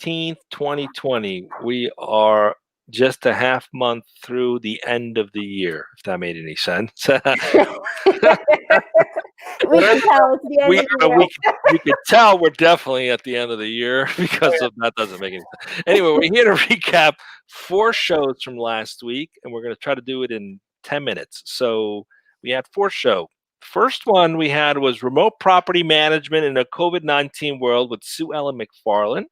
13th, 2020. We are just a half month through the end of the year, if that made any sense. We can tell it's the end of the year. You can tell we're definitely at the end of the year because of that doesn't make any sense. Anyway, we're here to recap 4 shows from last week, and we're going to try to do it in 10 minutes. So we had 4 shows. First one we had was Remote Property Management in a COVID-19 World with Suellen McFarling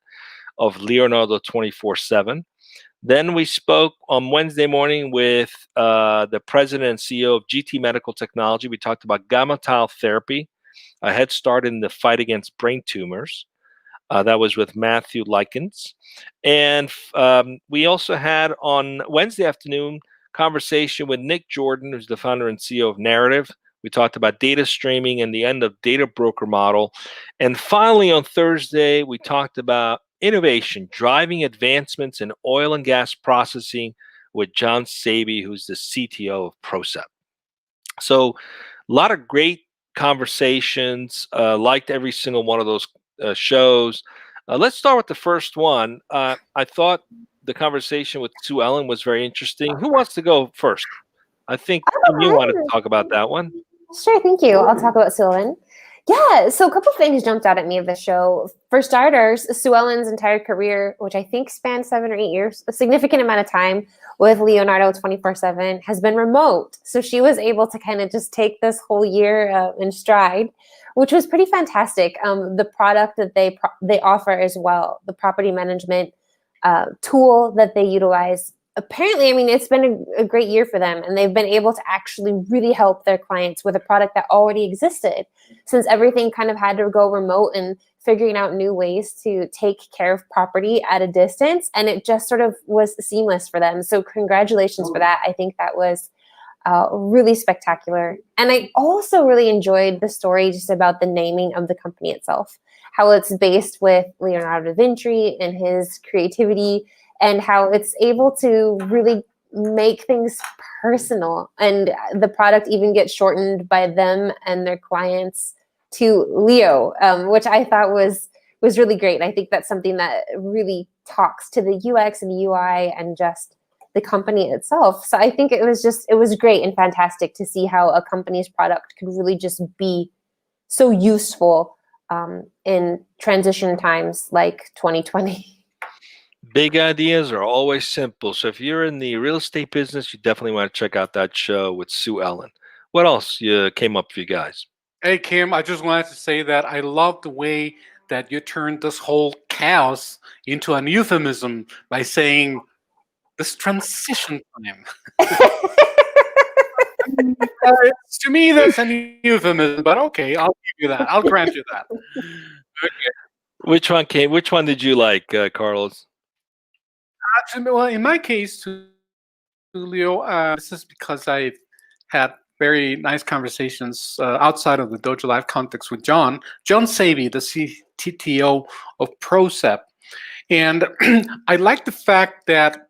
of Leonardo 24/7. Then we spoke on Wednesday morning with the president and CEO of GT Medical Technology. We talked about GammaTile therapy, a head start in the fight against brain tumors. That was with Matthew Likens. And we also had on Wednesday afternoon conversation with Nick Jordan, who's the founder and CEO of Narrative. We talked about data streaming and the end of data broker model. And finally, on Thursday, we talked about innovation, driving advancements in oil and gas processing with John Sabey, who's the CTO of ProSep. So a lot of great conversations, liked every single one of those shows. Let's start with the first one. I thought the conversation with Suellen was very interesting. Who wants to go first? I think you wanted to talk about that one. Sure, thank you. I'll talk about Suellen. Yeah, so a couple of things jumped out at me of the show. For starters, Suellen's entire career, which I think spanned 7 or 8 years, a significant amount of time with Leonardo 24/7, has been remote. So she was able to kind of just take this whole year in stride, which was pretty fantastic. The product that they offer as well, the property management tool that they utilize, apparently, I mean, it's been a great year for them, and they've been able to actually really help their clients with a product that already existed, since everything kind of had to go remote and figuring out new ways to take care of property at a distance. And it just sort of was seamless for them. So congratulations for that. I think that was really spectacular. And I also really enjoyed the story just about the naming of the company itself, how it's based with Leonardo da Vinci and his creativity, and how it's able to really make things personal. And the product even gets shortened by them and their clients to Leo, which I thought was really great. I think that's something that really talks to the UX and the UI and just the company itself. So I think it was great and fantastic to see how a company's product could really just be so useful in transition times like 2020. Big ideas are always simple. So if you're in the real estate business, you definitely want to check out that show with Suellen. What else came up for you guys? Hey, Kim, I just wanted to say that I love the way that you turned this whole chaos into an euphemism by saying this transition time. To me, that's an euphemism, but okay, I'll give you that. I'll grant you that. Okay. Which one did you like, Carlos? Well, in my case, Leo, this is because I've had very nice conversations outside of the DojoLIVE context with John Sabey, the CTO of ProSep. And I like the fact that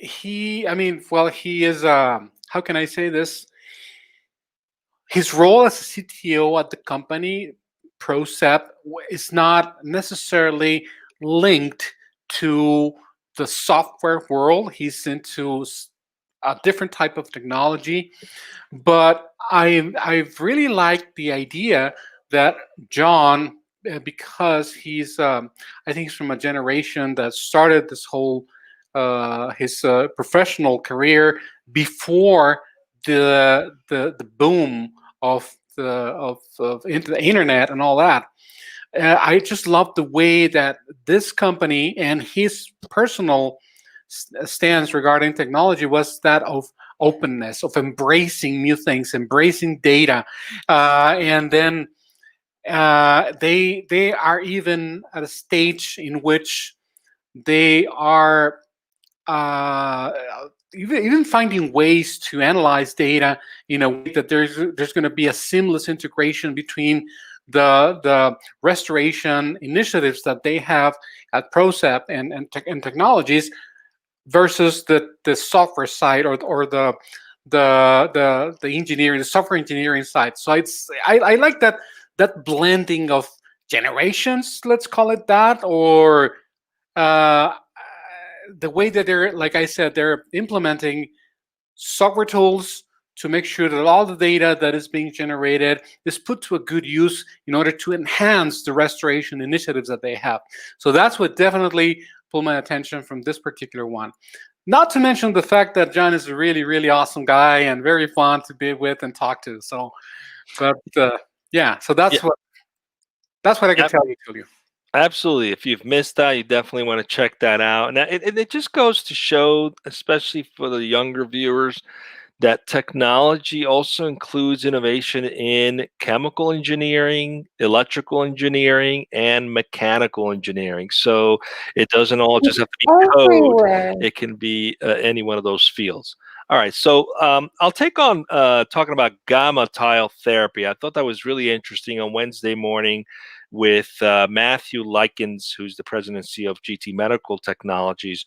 he is, how can I say this? His role as a CTO at the company, ProSep, is not necessarily linked to the software world. He's into a different type of technology, but I really like the idea that John, because he's I think he's from a generation that started this whole his professional career before the boom of the internet and all that. I just love the way that this company and his personal stance regarding technology was that of openness, of embracing new things, embracing data, and then they are even at a stage in which they are even finding ways to analyze data in a way that there's going to be a seamless integration between the restoration initiatives that they have at ProSep and technologies versus the software side or the engineering, the software engineering side. So I like that blending of generations, let's call it that, or the way that they're, like I said, they're implementing software tools to make sure that all the data that is being generated is put to a good use in order to enhance the restoration initiatives that they have. So that's what definitely pulled my attention from this particular one. Not to mention the fact that John is a really, really awesome guy and very fun to be with and talk to. So, but yeah, so that's what I can tell you, Julio. Absolutely. If you've missed that, you definitely want to check that out. And it just goes to show, especially for the younger viewers, that technology also includes innovation in chemical engineering, electrical engineering, and mechanical engineering. So it doesn't all just have to be everywhere. code. It can be any one of those fields. All right, so I'll take on talking about GammaTile therapy. I thought that was really interesting on Wednesday morning with Matthew Likens, who's the president and CEO of GT Medical Technologies.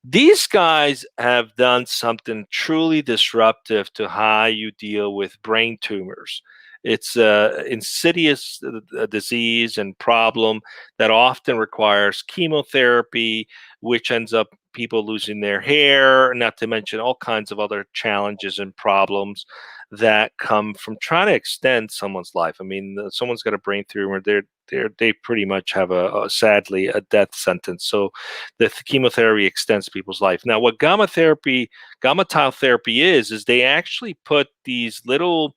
These guys have done something truly disruptive to how you deal with brain tumors. It's an insidious disease and problem that often requires chemotherapy, which ends up people losing their hair, not to mention all kinds of other challenges and problems that come from trying to extend someone's life. I mean, someone's got a brain tumor, they pretty much have sadly a death sentence. So the chemotherapy extends people's life. Now, what GammaTile therapy is they actually put these little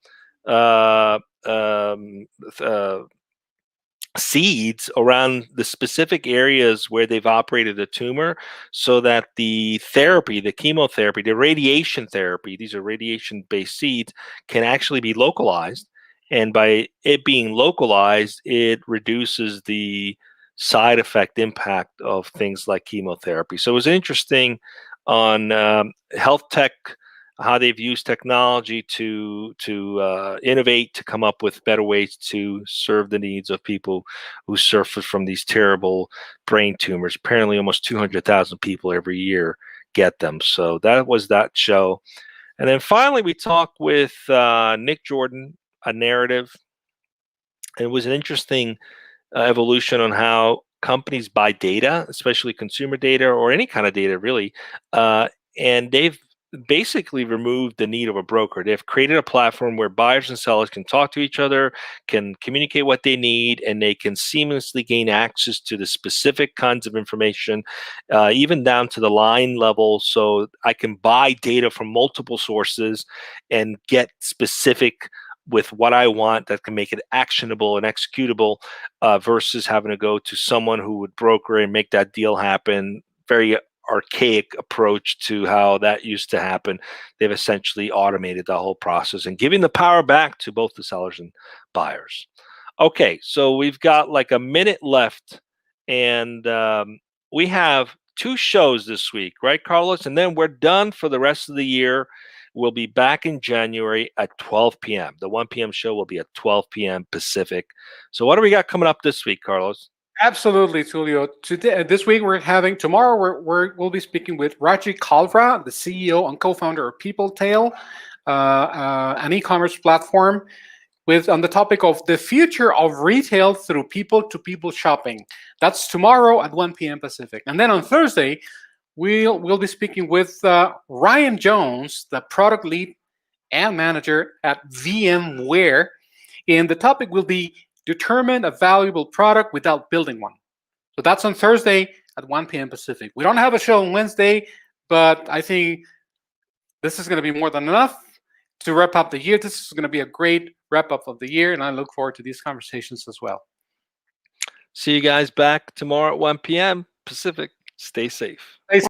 seeds around the specific areas where they've operated a tumor, so that the therapy, the chemotherapy, the radiation therapy, these are radiation-based seeds, can actually be localized. And by it being localized, it reduces the side effect impact of things like chemotherapy. So it was interesting on health tech, how they've used technology to innovate, to come up with better ways to serve the needs of people who suffer from these terrible brain tumors. Apparently, almost 200,000 people every year get them. So that was that show. And then finally, we talked with Nick Jordan, a narrative. It was an interesting evolution on how companies buy data, especially consumer data or any kind of data, really. And they've basically removed the need of a broker. They've created a platform where buyers and sellers can talk to each other, can communicate what they need, and they can seamlessly gain access to the specific kinds of information, even down to the line level. So I can buy data from multiple sources and get specific with what I want that can make it actionable and executable, versus having to go to someone who would broker and make that deal happen. Very archaic approach to how that used to happen. They've essentially automated the whole process and giving the power back to both the sellers and buyers. Okay, so we've got like a minute left, and we have 2 shows this week, right, Carlos? And then we're done for the rest of the year. We'll be back in January at 12 p.m. The 1 p.m. show will be at 12 p.m. Pacific. So what do we got coming up this week, Carlos? Absolutely, Tulio. This week tomorrow we'll be speaking with Raji Kalra, the CEO and co-founder of PeopleTale, an e-commerce platform, on the topic of the future of retail through people-to-people shopping. That's tomorrow at 1 p.m. Pacific. And then on Thursday, we'll be speaking with Ryan Jones, the product lead and manager at VMware, and the topic will be determine a valuable product without building one. So that's on Thursday at 1 p.m. Pacific. We don't have a show on Wednesday, but I think this is going to be more than enough to wrap up the year. This is going to be a great wrap up of the year, and I look forward to these conversations as well. See you guys back tomorrow at 1 p.m. Pacific. Stay safe.